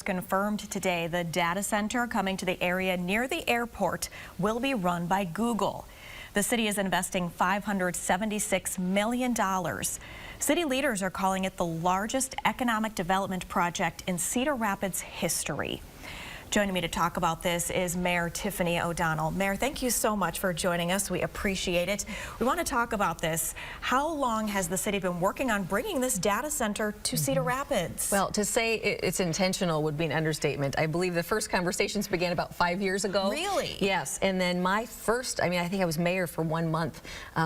Confirmed today the data center coming to the area near the airport will be run by Google. The city is investing $576 million. City leaders are calling it the largest economic development project in Cedar Rapids history. Joining me to talk about this is Mayor Tiffany O'Donnell. Mayor, thank you so much for joining us. We appreciate it. We want to talk about this. How long has the city been working on bringing this data center to Cedar Rapids? Well, to say it's intentional would be an understatement. I believe the first conversations began about 5 years ago. Really? Yes. And then my first, I think I was mayor for 1 month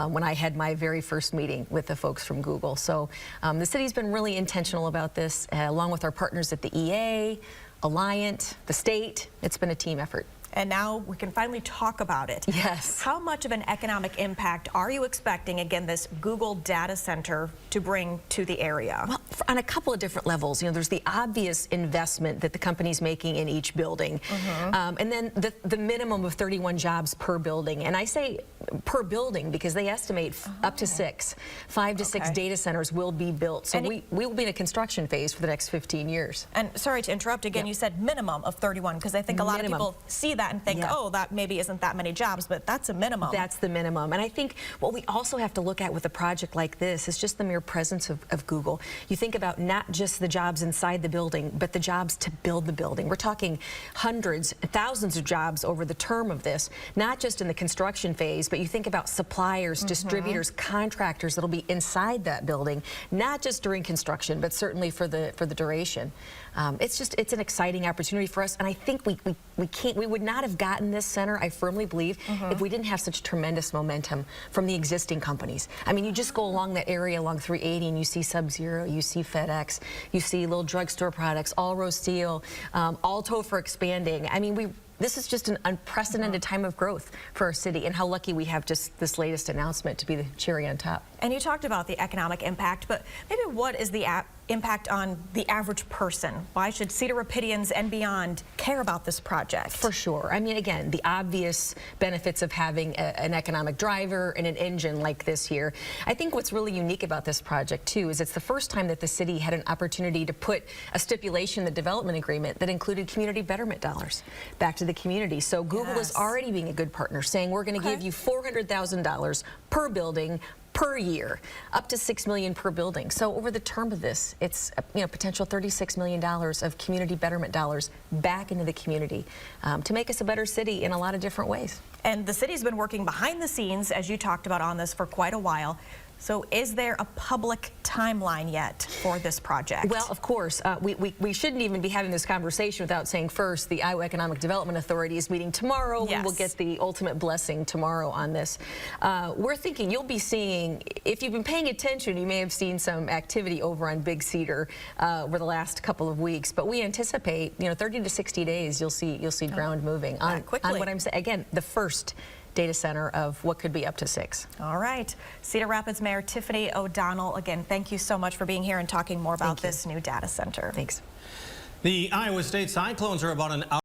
when I had my very first meeting with the folks from Google. So the city's been really intentional about this, along with our partners at the EA, Alliant, the state. It's been a team effort. And now we can finally talk about it. Yes. How much of an economic impact are you expecting, again, this Google data center to bring to the area? Well, on a couple of different levels. You know, there's the obvious investment that the company's making in each building. And then the minimum of 31 jobs per building. And I say per building because they estimate up to 5 to 6 data centers will be built. So we will be in a construction phase for the next 15 years. And sorry to interrupt again, you said minimum of 31 because I think a lot of people see that and think, oh, that maybe isn't that many jobs, but that's a minimum. That's the minimum. And I think what we also have to look at with a project like this is just the mere presence of Google. You think about not just the jobs inside the building, but the jobs to build the building. We're talking hundreds, thousands of jobs over the term of this, not just in the construction phase, but you think about suppliers, distributors, contractors that'll be inside that building, not just during construction, but certainly for the duration. It's an exciting opportunity for us, and I think we would not have gotten this center, I firmly believe, if we didn't have such tremendous momentum from the existing companies. I mean, you just go along that area along 380 and you see Sub-Zero, you see FedEx, you see little drugstore products, All-Row Steel, Alto for expanding. I mean, this is just an unprecedented time of growth for our city, and how lucky we have just this latest announcement to be the cherry on top. And you talked about the economic impact, but maybe what is the impact on the average person? Why should Cedar Rapidians and beyond care about this project? For sure. I mean, again, the obvious benefits of having an economic driver and an engine like this here. I think what's really unique about this project, too, is it's the first time that the city had an opportunity to put a stipulation in the development agreement that included community betterment dollars back to the community. So Google is already being a good partner, saying we're going to give you $400,000 per building per year, up to $6 million per building. So over the term of this, it's potential $36 million of community betterment dollars back into the community to make us a better city in a lot of different ways. And the city's been working behind the scenes, as you talked about, on this for quite a while. So is there a public timeline yet for this project? Well, of course. We shouldn't even be having this conversation without saying first, the Iowa Economic Development Authority is meeting tomorrow. Yes. We will get the ultimate blessing tomorrow on this. We're thinking you'll be seeing, if you've been paying attention, you may have seen some activity over on Big Cedar over the last couple of weeks. But we anticipate, 30 to 60 days, you'll see ground moving on what I'm saying. Again, the first data center of what could be up to 6. All right. Cedar Rapids Mayor Tiffany O'Donnell, again, thank you so much for being here and talking more about this new data center. Thanks. The Iowa State Cyclones are about an hour